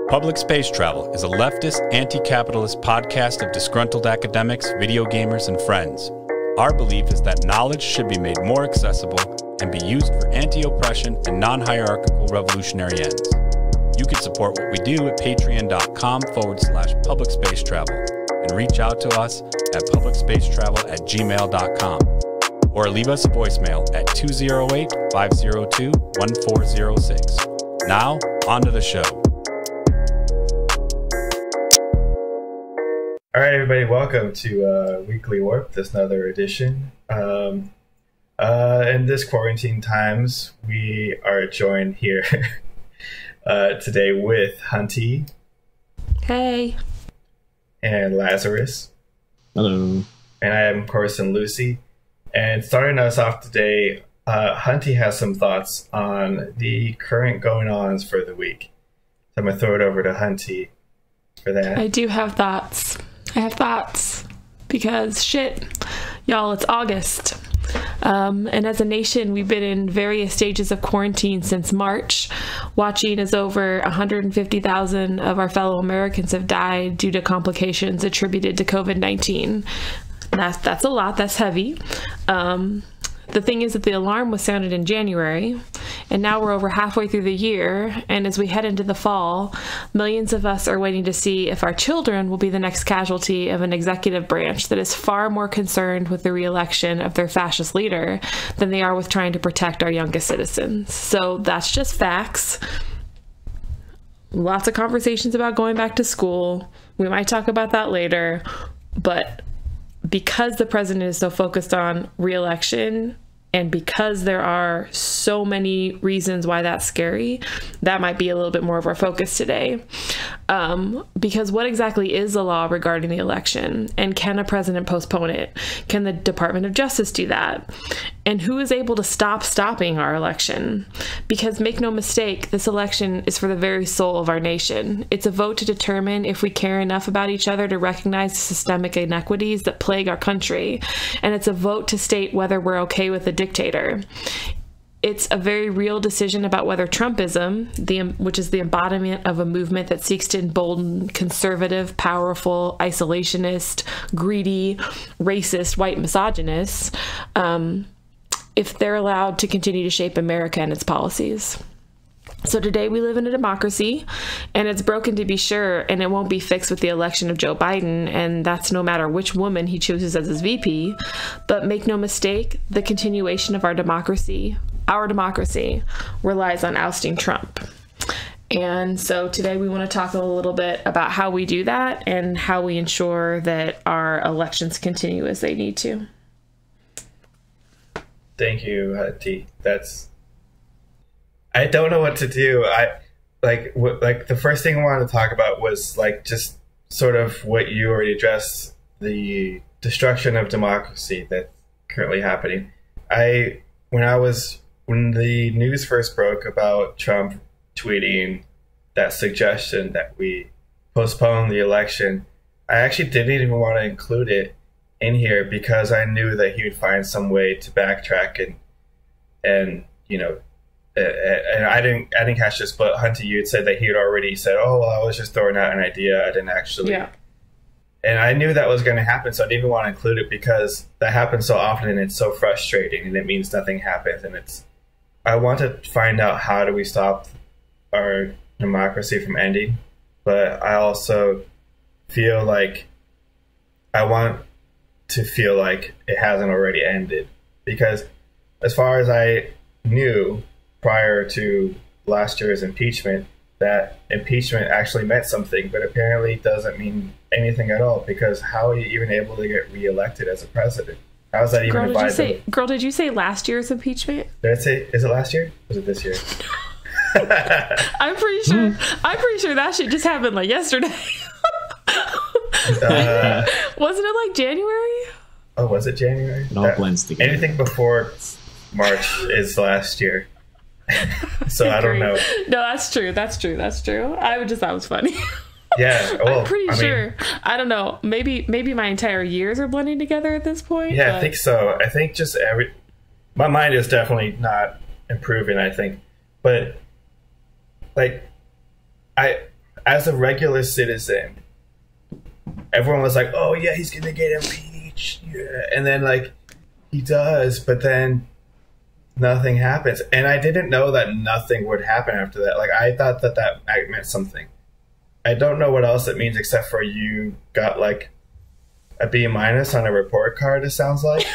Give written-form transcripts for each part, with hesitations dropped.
Public Space Travel is a leftist, anti-capitalist podcast of disgruntled academics, video gamers, and friends. Our belief is that knowledge should be made more accessible and be used for anti-oppression and non-hierarchical revolutionary ends. You can support what we do at patreon.com/public space travel and reach out to us at publicspacetravel@gmail.com or leave us a voicemail at 208-502-1406. Now, on to the show. All right, everybody, welcome to Weekly Warp, this another edition. In this quarantine times, we are joined here today with Hunty. Hey. And Lazarus. Hello. And I am, of course, Lucy. And starting us off today, Hunty has some thoughts on the current going-ons for the week. So I'm going to throw it over to Hunty for that. I do have thoughts. I have thoughts because shit, y'all, it's August. And as a nation, we've been in various stages of quarantine since March, watching as over 150,000 of our fellow Americans have died due to complications attributed to COVID-19. That's a lot. That's heavy. The thing is that the alarm was sounded in January, and now we're over halfway through the year, and as we head into the fall, millions of us are waiting to see if our children will be the next casualty of an executive branch that is far more concerned with the re-election of their fascist leader than they are with trying to protect our youngest citizens. So that's just facts. Lots of conversations about going back to school. We might talk about that later, but because the president is so focused on re-election and because there are so many reasons why that's scary, that might be a little bit more of our focus today. Because what exactly is the law regarding the election? And can a president postpone it? Can the Department of Justice do that? And who is able to stop stopping our election? Because make no mistake, this election is for the very soul of our nation. It's a vote to determine if we care enough about each other to recognize the systemic inequities that plague our country. And it's a vote to state whether we're okay with a dictator. It's a very real decision about whether Trumpism, which is the embodiment of a movement that seeks to embolden conservative, powerful, isolationist, greedy, racist, white misogynists, if they're allowed to continue to shape America and its policies. So today we live in a democracy, and it's broken to be sure, and it won't be fixed with the election of Joe Biden, and that's no matter which woman he chooses as his VP. But make no mistake, the continuation of our democracy relies on ousting Trump. And so today we want to talk a little bit about how we do that and how we ensure that our elections continue as they need to. Thank you, T. I don't know what to do. The first thing I wanted to talk about was just sort of what you already addressed, the destruction of democracy that's currently happening. When the news first broke about Trump tweeting that suggestion that we postpone the election, I actually didn't even want to include it in here because I knew that he would find some way to backtrack and I didn't catch this, but Hunter, you had said that he had already said, "Oh, well, I was just throwing out an idea. I didn't actually." Yeah. And I knew that was going to happen, so I didn't even want to include it because that happens so often, and it's so frustrating, and it means nothing happens. And I want to find out how do we stop our democracy from ending, but I also feel like I want to feel like it hasn't already ended, because as far as I knew prior to last year's impeachment, that impeachment actually meant something, but apparently doesn't mean anything at all, because how are you even able to get reelected as a president? How is that even Girl, did you say last year's impeachment? Did I say, is it last year? Or was it this year? I'm pretty sure that shit just happened yesterday. Wasn't it January? Oh, was it January? It all blends together. Anything before March is last year. So I don't know. No, that's true. I just thought it was funny. Yeah, well, I'm pretty sure. I don't know. Maybe my entire years are blending together at this point. Yeah, I think so. I think just my mind is definitely not improving, I think. But as a regular citizen, everyone was like, "Oh yeah, he's gonna get impeached," yeah. And then like he does, but then nothing happens. And I didn't know that nothing would happen after that. Like I thought that meant something. I don't know what else it means except for you got like a B- on a report card. It sounds like.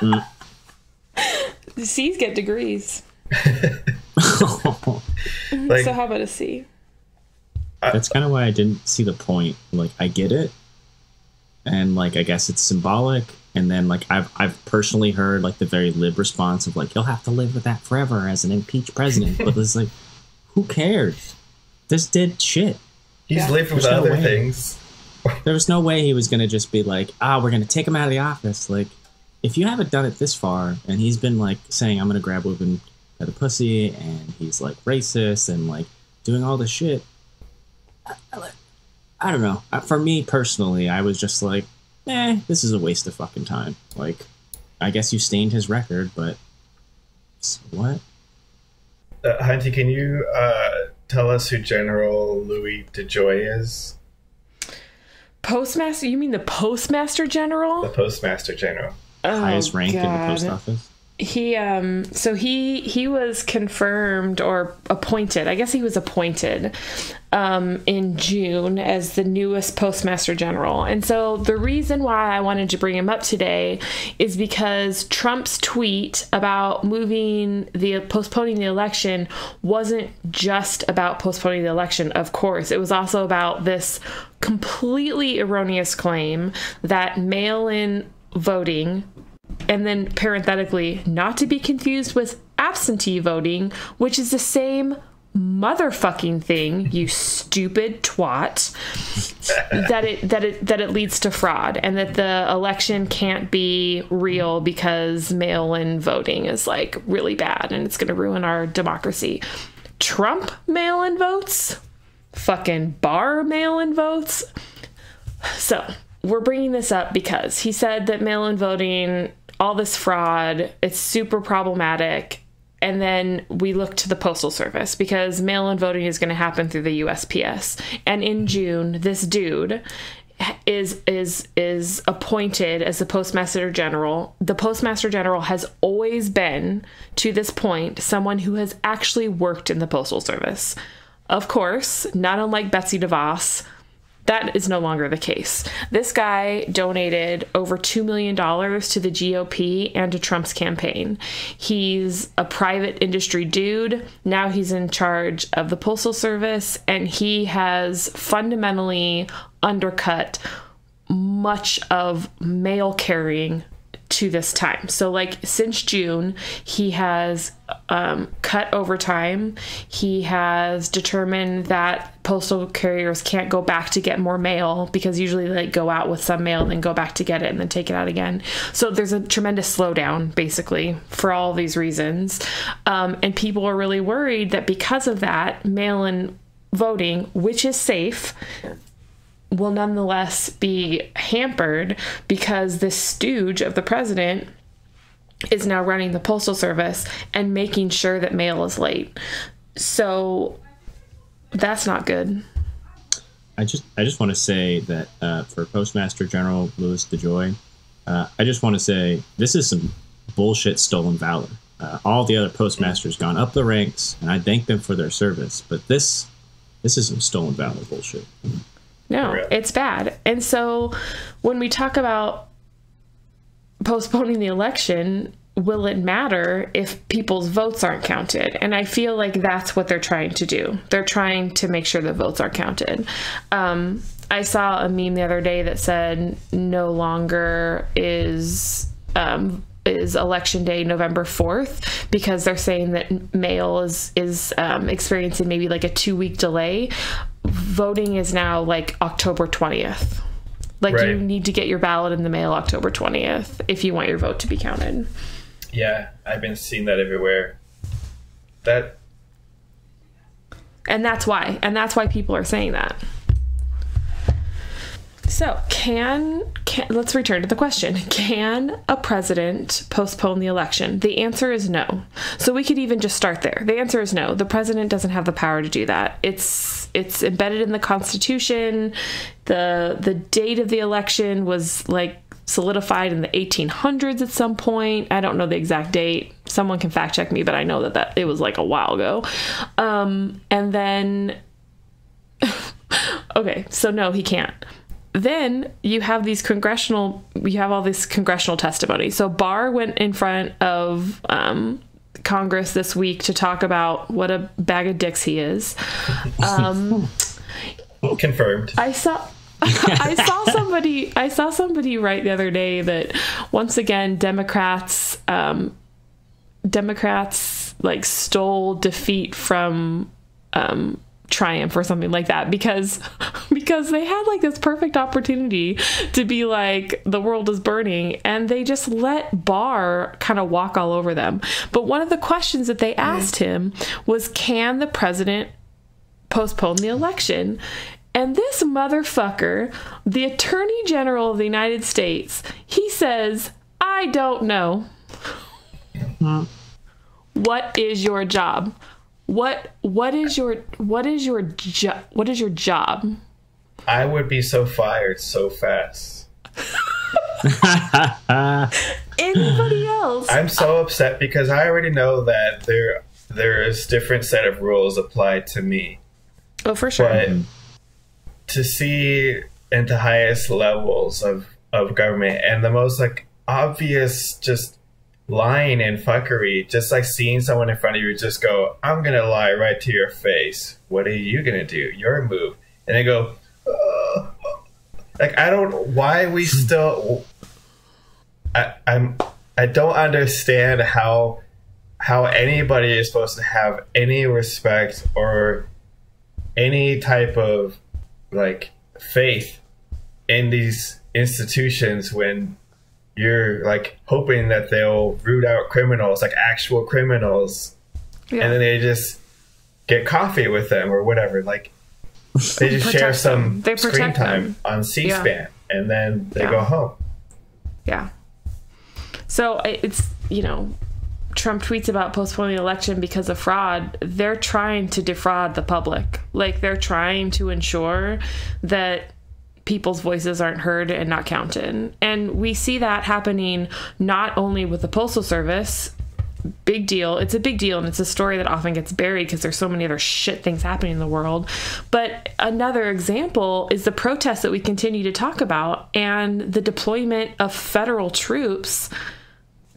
The C's get degrees. Like, so how about a C? That's kind of why I didn't see the point. Like, I get it, and like I guess it's symbolic. And then like I've personally heard like the very lib response of like, you'll have to live with that forever as an impeached president. But it's like, who cares? This did shit. He's lived with other things. There was no way he was gonna just be like, we're gonna take him out of the office. Like, if you haven't done it this far, and he's been like saying I'm gonna grab women by the pussy, and he's like racist and like doing all this shit. I don't know. For me personally, I was just like, this is a waste of fucking time. Like, I guess you stained his record, but so what? Hunty, can you tell us who General Louis DeJoy is? Postmaster? You mean the Postmaster General? The Postmaster General. Highest rank in the post office. He was confirmed or appointed. I guess he was appointed in June as the newest Postmaster General. And so the reason why I wanted to bring him up today is because Trump's tweet about postponing the election wasn't just about postponing the election, of course. It was also about this completely erroneous claim that mail-in voting, and then parenthetically, not to be confused with absentee voting, which is the same motherfucking thing, you stupid twat, that it leads to fraud, and that the election can't be real because mail-in voting is like really bad and it's going to ruin our democracy. Trump mail-in votes, fucking Barr mail-in votes. So we're bringing this up because he said that mail-in voting, all this fraud, it's super problematic. And then we look to the Postal Service because mail-in voting is going to happen through the USPS. And in June, this dude is appointed as the Postmaster General. The Postmaster General has always been, to this point, someone who has actually worked in the Postal Service. Of course, not unlike Betsy DeVos, that is no longer the case. This guy donated over $2 million to the GOP and to Trump's campaign. He's a private industry dude. Now he's in charge of the Postal Service, and he has fundamentally undercut much of mail carrying to this time. So like since June, he has cut overtime. He has determined that postal carriers can't go back to get more mail because usually they go out with some mail, then go back to get it and then take it out again. So there's a tremendous slowdown basically for all these reasons. And people are really worried that because of that, mail-in voting, which is safe, will nonetheless be hampered because this stooge of the president is now running the Postal Service and making sure that mail is late. So that's not good. I just want to say that for Postmaster General Louis DeJoy, I just want to say this is some bullshit stolen valor. All the other postmasters gone up the ranks, and I thank them for their service, but this is some stolen valor bullshit. No, it's bad. And so when we talk about postponing the election, will it matter if people's votes aren't counted? And I feel like that's what they're trying to do. They're trying to make sure the votes are counted. I saw a meme the other day that said no longer is election day November 4th because they're saying that mail is experiencing maybe like a 2-week delay. Voting is now like October 20th. Like right. You need to get your ballot in the mail October 20th if you want your vote to be counted. Yeah, I've been seeing that everywhere. And that's why people are saying that. So, let's return to the question. Can a president postpone the election? The answer is no. So we could even just start there. The answer is no. The president doesn't have the power to do that. It's embedded in the Constitution. The date of the election was like solidified in the 1800s at some point. I don't know the exact date. Someone can fact check me, but I know that it was like a while ago. And then, okay, so no, he can't. Then you have all this congressional testimony. So Barr went in front of Congress this week to talk about what a bag of dicks he is. Confirmed. I saw somebody write the other day that once again Democrats like stole defeat from triumph or something like that, because they had like this perfect opportunity to be like, the world is burning, and they just let Barr kind of walk all over them. But one of the questions that they asked him was, can the president postpone the election? And this motherfucker, the Attorney General of the United States, he says, I don't know. What is your job? What is your job? I would be so fired so fast. Anybody else? I'm so upset because I already know that there is different set of rules applied to me. Oh, for sure. But to see into highest levels of government and the most like obvious just lying and fuckery, just like seeing someone in front of you just go, I'm gonna lie right to your face. What are you gonna do? Your move. And they go, like, I don't, why we still, I don't understand how anybody is supposed to have any respect or any type of like faith in these institutions when you're like hoping that they'll root out criminals, like actual criminals, and then they just get coffee with them or whatever. Like they just share some screen time on C-SPAN, and then they go home. Yeah. So it's, you know, Trump tweets about postponing the election because of fraud. They're trying to defraud the public. Like, they're trying to ensure that people's voices aren't heard and not counted. And we see that happening not only with the Postal Service. Big deal. It's a big deal, and it's a story that often gets buried because there's so many other shit things happening in the world. But another example is the protests that we continue to talk about and the deployment of federal troops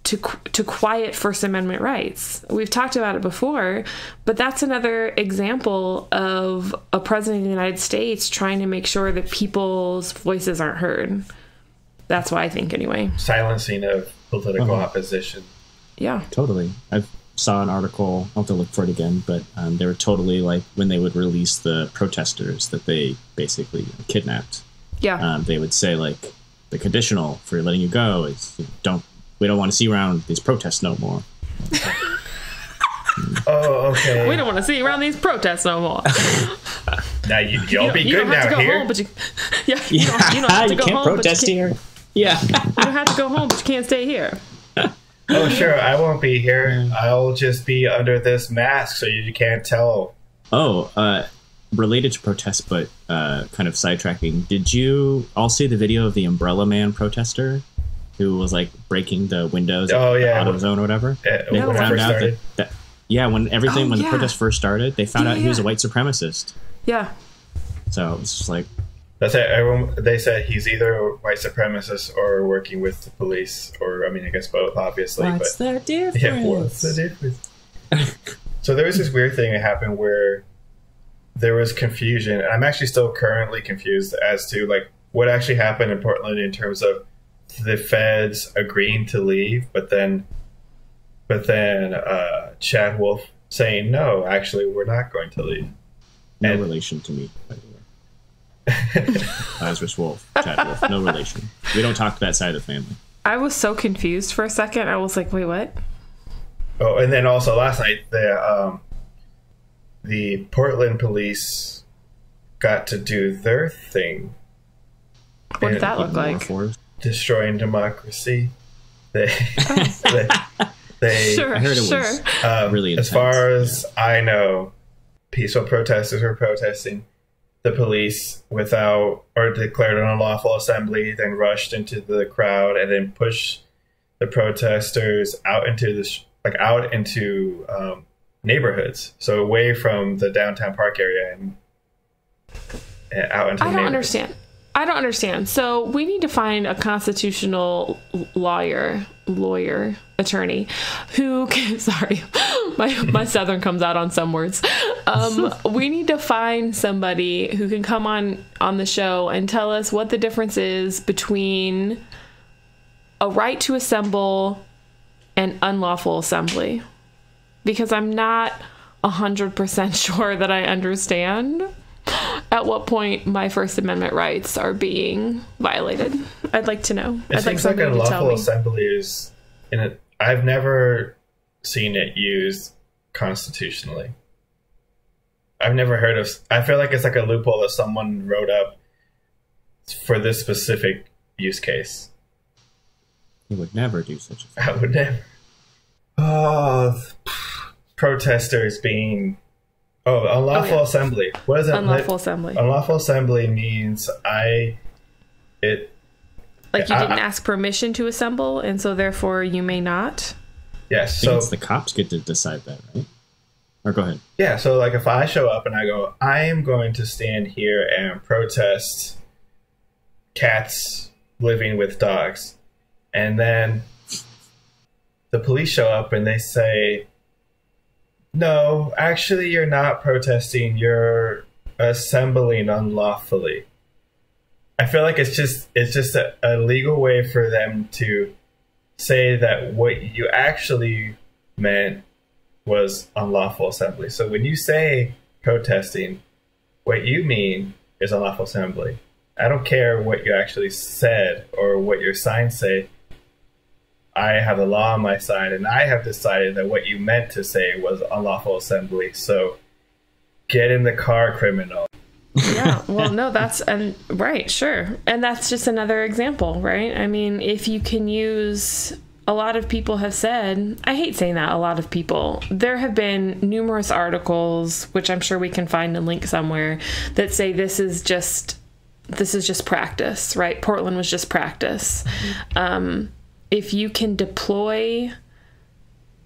to quiet First Amendment rights. We've talked about it before, but that's another example of a president of the United States trying to make sure that people's voices aren't heard. That's what I think, anyway. Silencing of political opposition. Yeah. Totally. I saw an article, I'll have to look for it again, but they were totally like, when they would release the protesters that they basically kidnapped. Yeah. They would say, like, the conditional for letting you go is we don't want to see around these protests no more. Oh, okay. We don't want to see around these protests no more. Now you'll be good now here. Home, but you don't have to go can't home, protest here. Yeah. You don't have to go home, but you can't stay here. Oh, sure. I won't be here. I'll just be under this mask so you can't tell. Oh, related to protests, but kind of sidetracking. Did you all see the video of the Umbrella Man protester who was like breaking the windows of the AutoZone or whatever? When it first started. When the protest first started, they found out he was a white supremacist. Yeah. So it was just like, that's it. They said he's either a white supremacist or working with the police, or I mean, I guess both, obviously. What's the difference? Yeah, what's the difference? So there was this weird thing that happened where there was confusion. And I'm actually still currently confused as to like what actually happened in Portland in terms of the feds agreeing to leave, but then Chad Wolf saying, no, actually, we're not going to leave. No relation to me, by the way. Lazarus Wolf, Chad Wolf, no relation. We don't talk to that side of the family. I was so confused for a second. I was like, wait, what? Oh, and then also last night, the Portland police got to do their thing. What did that look like? Destroying democracy. They Sure, I heard it was really intense. As far as I know, peaceful protesters were protesting. The police, declared an unlawful assembly, then rushed into the crowd and then pushed the protesters out into neighborhoods, so away from the downtown park area and out into. I don't understand. So we need to find a constitutional lawyer, attorney, who can, sorry, my Southern comes out on some words. We need to find somebody who can come on the show and tell us what the difference is between a right to assemble and unlawful assembly. Because I'm not 100% sure that I understand at what point my First Amendment rights are being violated. I'd like to know. It seems like unlawful assembly is I've never seen it used constitutionally. I've never heard of. I feel like it's like a loophole that someone wrote up for this specific use case. You would never do such a thing. I would never. Oh, protesters being. Oh, unlawful assembly. What is it? Unlawful assembly. Unlawful assembly means you didn't ask permission to assemble, and so therefore you may not. Yes. So the cops get to decide that, right? Or go ahead. Yeah. So like, if I show up and I go, I am going to stand here and protest cats living with dogs, and then the police show up and they say, no, actually, you're not protesting. You're assembling unlawfully. I feel like it's just a legal way for them to say that what you actually meant was unlawful assembly. So when you say protesting, what you mean is unlawful assembly. I don't care what you actually said or what your signs say. I have the law on my side, and I have decided that what you meant to say was unlawful assembly. So get in the car, criminal. Yeah, well, no, right, sure. And that's just another example, right? I mean, if you can use, a lot of people have said, I hate saying that, a lot of people, there have been numerous articles, which I'm sure we can find a link somewhere, that say this is just practice, right? Portland was just practice. Mm-hmm. If you can deploy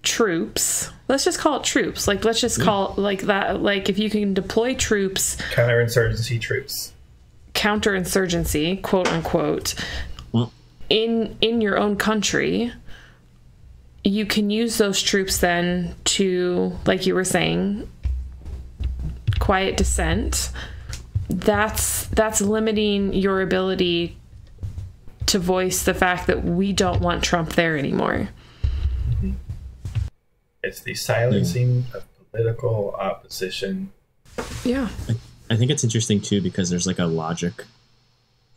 troops, let's just call it troops. Like, let's just call it like that. Like, if you can deploy troops, counterinsurgency, quote unquote, in your own country, you can use those troops then to, like you were saying, quiet dissent. That's limiting your ability to voice the fact that we don't want Trump there anymore. Mm-hmm. It's the silencing of political opposition. Yeah. I think it's interesting too, because there's like a logic,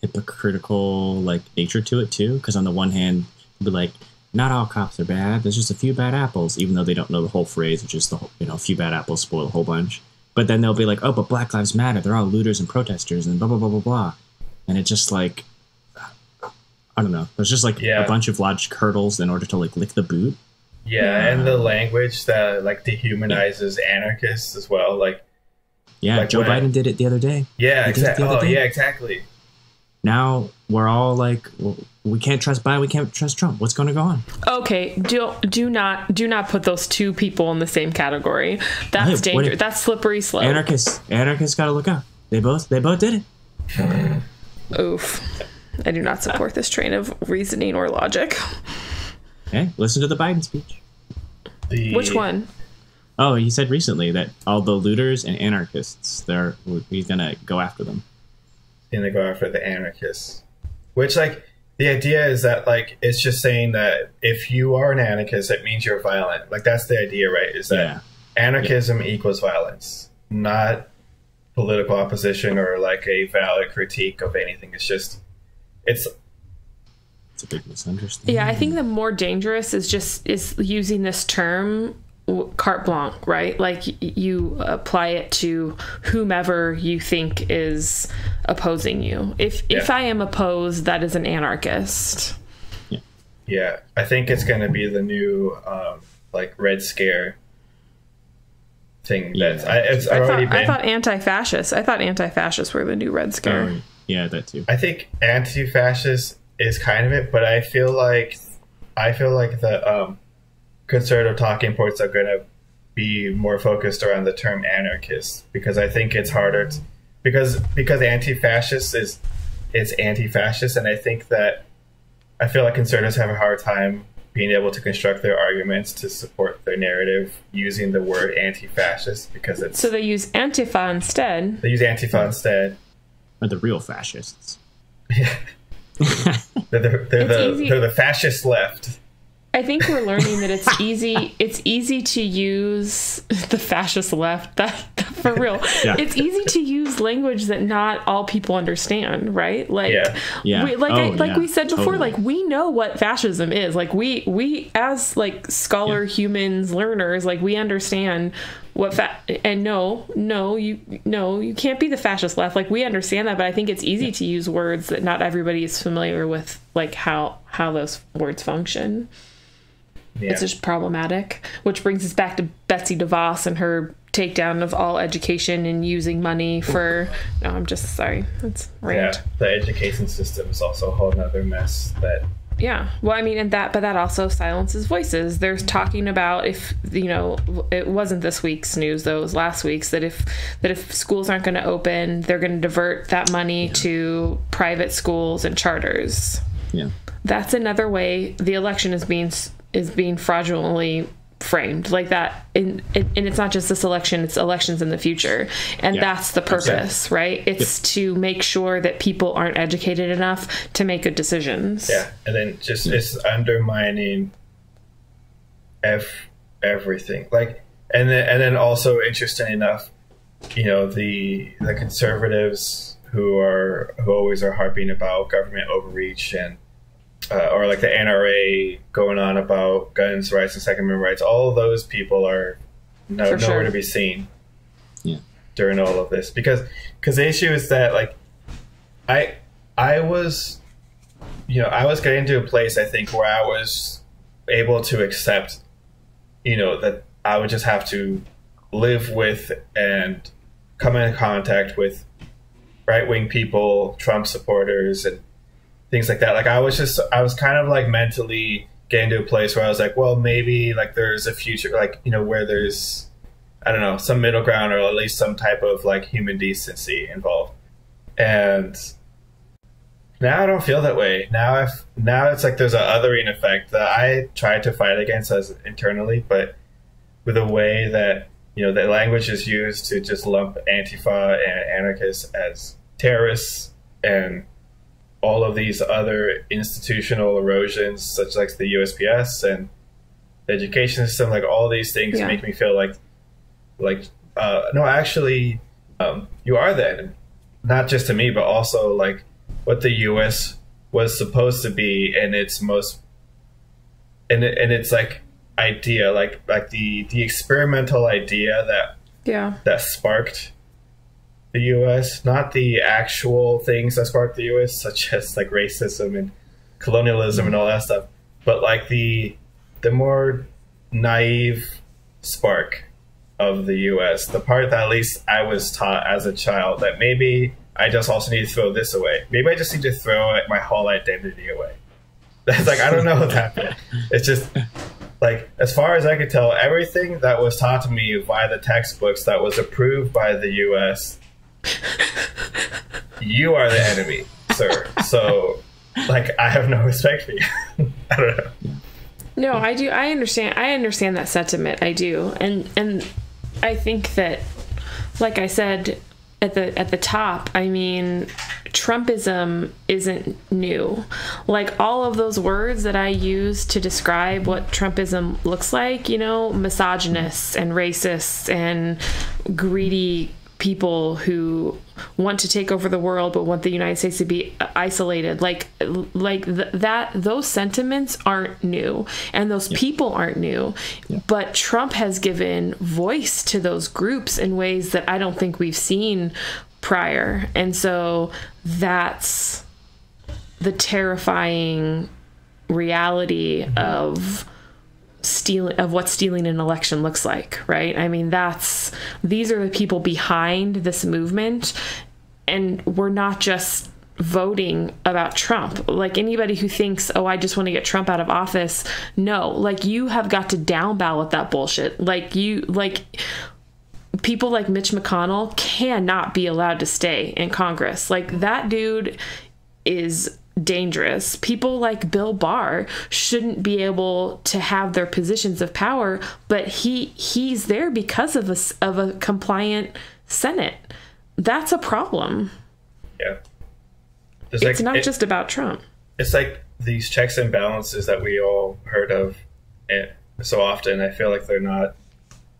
hypocritical like nature to it too. Because on the one hand, you'll be like, not all cops are bad. There's just a few bad apples, even though they don't know the whole phrase, which is the whole, a few bad apples spoil a whole bunch. But then they'll be like, oh, but Black Lives Matter. They're all looters and protesters and blah, blah, blah, blah, blah. And it's just like, I don't know. There's just like a bunch of logic hurdles in order to like lick the boot. Yeah, and the language that like dehumanizes anarchists as well. Like, Joe Biden did it the other day. Yeah, exactly. Yeah, exactly. Now we're all like, well, we can't trust Biden, we can't trust Trump. What's going to go on? Okay, do not put those two people in the same category. That's dangerous. That's slippery slope. Anarchists got to look out. They both did it. Oof. I do not support this train of reasoning or logic. Hey, listen to the Biden speech. Which one? Oh, he said recently that all the looters and anarchists, he's gonna go after them. He's gonna go after the anarchists. Which, like, the idea is that, like, it's just saying that if you are an anarchist, it means you're violent. Like, that's the idea, right? Is that anarchism equals violence, not political opposition or like a valid critique of anything. It's just, it's a big misunderstanding. Yeah, I think the more dangerous is using this term carte blanche, right? Like you apply it to whomever you think is opposing you. If I am opposed, that is an anarchist. Yeah, I think it's going to be the new like Red Scare thing. That's I thought anti-fascists. I thought anti-fascists were the new Red Scare. Yeah, that too. I think anti-fascist is kind of it, but I feel like the conservative talking points are going to be more focused around the term anarchist, because I think it's harder because anti-fascist it's anti-fascist, and I feel like conservatives have a hard time being able to construct their arguments to support their narrative using the word anti-fascist, because it's... So they use Antifa instead. They use Antifa instead. Or the real fascists. Yeah. they're the fascist left. I think we're learning that it's easy to use the fascist left. That for real. Yeah. It's easy to use language that not all people understand, right? Like, we said before, like, we know what fascism is. Like, we as like scholar humans, learners, like, we understand what and you can't be the fascist left. Like, we understand that, but I think it's easy to use words that not everybody is familiar with, like how those words function. Yeah. It's just problematic, which brings us back to Betsy DeVos and her takedown of all education and using money for... No, I'm just sorry. That's rant. Yeah, the education system is also a whole nother mess. Yeah, well, I mean, but that also silences voices. They're talking about, if it wasn't this week's news though, it was last week's, that if schools aren't going to open, they're going to divert that money to private schools and charters. Yeah, that's another way the election is being fraudulently framed like that. And it's not just this election, it's elections in the future. And that's the purpose, right? It's to make sure that people aren't educated enough to make good decisions. Yeah. And then just it's undermining everything. Like, and then also, interesting enough, the conservatives who always are harping about government overreach and or like the NRA going on about guns rights and Second Amendment rights, all of those people are nowhere to be seen during all of this. Because the issue is that, like, I was getting to a place, I think, where I was able to accept, that I would just have to live with and come in contact with right-wing people, Trump supporters, and things like that. Like, I was kind of like mentally getting to a place where I was like, well, maybe like there's a future, like, where there's, I don't know, some middle ground, or at least some type of like human decency involved. And now I don't feel that way. Now it's like there's an othering effect that I tried to fight against as internally, but with a way that, that language is used to just lump Antifa and anarchists as terrorists, and all of these other institutional erosions, such like the USPS and the education system, like all these things make me feel like no, actually, you are the enemy. Not just to me, but also like what the US was supposed to be in its most, and its like idea, like the experimental idea that sparked the U.S., not the actual things that sparked the U.S., such as like racism and colonialism and all that stuff, but like the more naive spark of the U.S., the part that at least I was taught as a child, that maybe I just also need to throw this away. Maybe I just need to throw my whole identity away. That's like, I don't know what's happening. It's just like, as far as I could tell, everything that was taught to me via the textbooks that was approved by the U.S., you are the enemy, sir. So, like, I have no respect for you. I don't know. No, I do. I understand that sentiment. I do, and I think that, like I said at the top, I mean, Trumpism isn't new. Like, all of those words that I use to describe what Trumpism looks like, misogynists and racists and greedy people who want to take over the world but want the United States to be isolated. Those sentiments aren't new, and those people aren't new. But Trump has given voice to those groups in ways that I don't think we've seen prior. And so that's the terrifying reality of what stealing an election looks like, right? I mean, these are the people behind this movement, and we're not just voting about Trump. Like, anybody who thinks, oh, I just want to get Trump out of office, no, like, you have got to down ballot that bullshit. People like Mitch McConnell cannot be allowed to stay in Congress. Like, that dude is dangerous. People like Bill Barr shouldn't be able to have their positions of power, but he's there because of a compliant Senate. That's a problem. Yeah. It's not just about Trump. It's like these checks and balances that we all heard of so often. I feel like they're not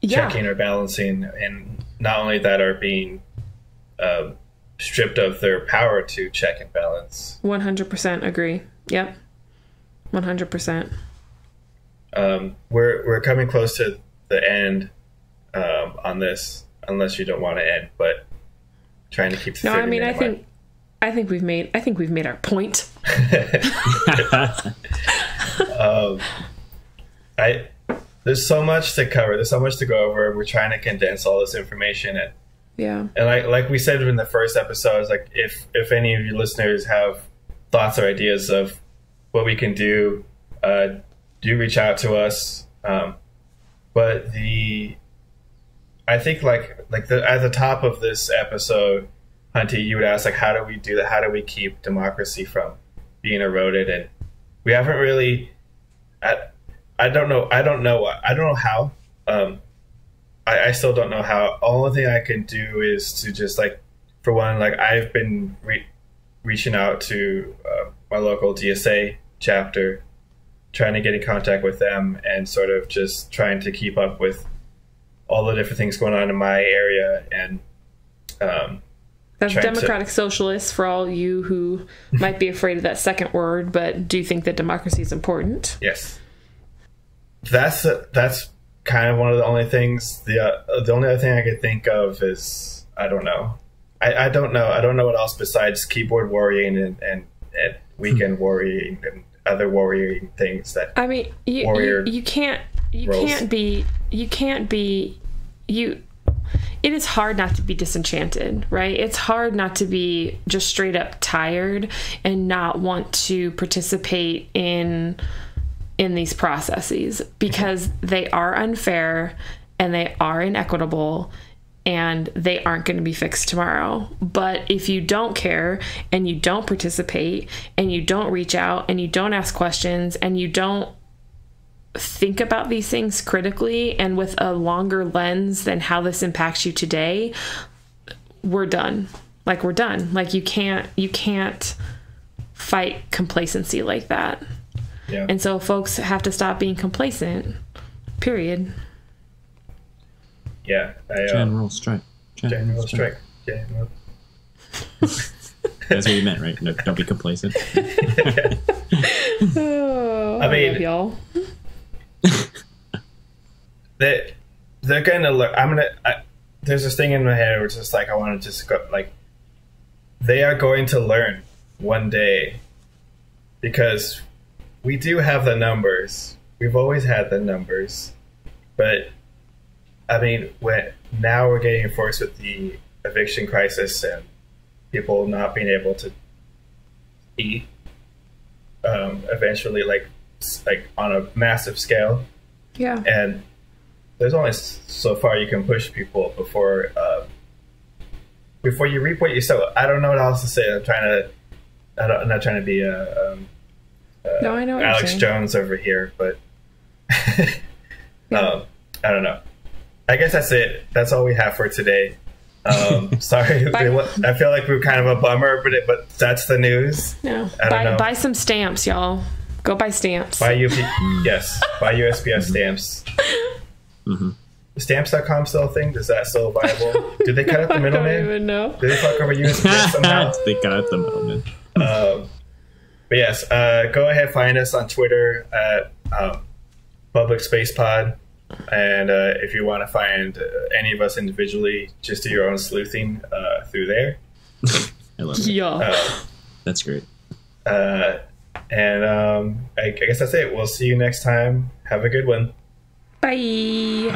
checking or balancing, and not only that, are being stripped of their power to check and balance. 100% agree. Yep. 100%. We're coming close to the end on this, unless you don't want to end, but trying to keep the No, I mean, I think we've made our point. There's so much to cover. There's so much to go over. We're trying to condense all this information, and like we said in the first episode, like if any of you listeners have thoughts or ideas of what we can do reach out to us. But I think at the top of this episode, Hunty, you would ask, like, how do we do that? How do we keep democracy from being eroded? And we haven't really. I don't know how. I still don't know how. Only thing I can do is to just, like, for one, like, I've been reaching out to my local DSA chapter, trying to get in contact with them, and sort of just trying to keep up with all the different things going on in my area. And that's democratic socialists, for all you who might be afraid of that second word, but do think that democracy is important. Yes. That's kind of one of the only things. The only other thing I could think of is, I don't know. I don't know. I don't know what else besides keyboard worrying and weekend worrying and other worrying things that. I mean, you can't be. It is hard not to be disenchanted, right? It's hard not to be just straight up tired and not want to participate in these processes, because they are unfair and they are inequitable and they aren't going to be fixed tomorrow. But if you don't care and you don't participate and you don't reach out and you don't ask questions and you don't think about these things critically and with a longer lens than how this impacts you today, we're done. Like, we're done. Like, you can't fight complacency like that. Yeah. And so folks have to stop being complacent, period. Yeah. General strike. General strike. That's what you meant, right? No, don't be complacent. I mean, y'all. They're gonna look. There's this thing in my head where it's just like, I want to just go, like, they are going to learn one day, because we do have the numbers. We've always had the numbers, but I mean, now we're getting forced with the eviction crisis and people not being able to eat. Eventually, like on a massive scale. Yeah. And there's only so far you can push people before you reap what you sow. I don't know what else to say. I'm not trying to be no, I know what Alex Jones over here, but I don't know. I guess that's it. That's all we have for today. Sorry, I feel like we're kind of a bummer, but that's the news. No, buy some stamps, y'all. Go buy stamps. Buy USPS stamps. Mm-hmm. Stamps.com still a thing? Is that still viable? Did they cut out the middleman? I don't even know. Did they fuck over USPS somehow? They cut out the middleman. But yes, go ahead, find us on Twitter at Public Space Pod. And if you want to find any of us individually, just do your own sleuthing through there. I love it. Yeah. That's great. And I guess that's it. We'll see you next time. Have a good one. Bye.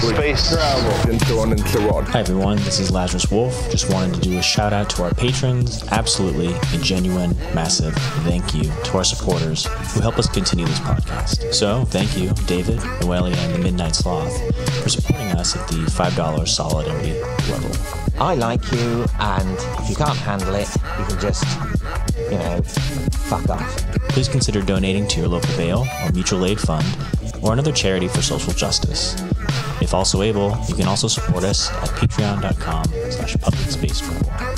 Space travel and so on and so on. Hi everyone, this is Lazarus Wolf. Just wanted to do a shout out to our patrons. Absolutely a genuine, massive thank you to our supporters who help us continue this podcast. So thank you, David, Noelia, and the Midnight Sloth for supporting us at the $5 solidarity level. I like you, and if you can't handle it, you can just, fuck off. Please consider donating to your local bail or mutual aid fund or another charity for social justice. If also able, you can also support us at patreon.com/publicspace4.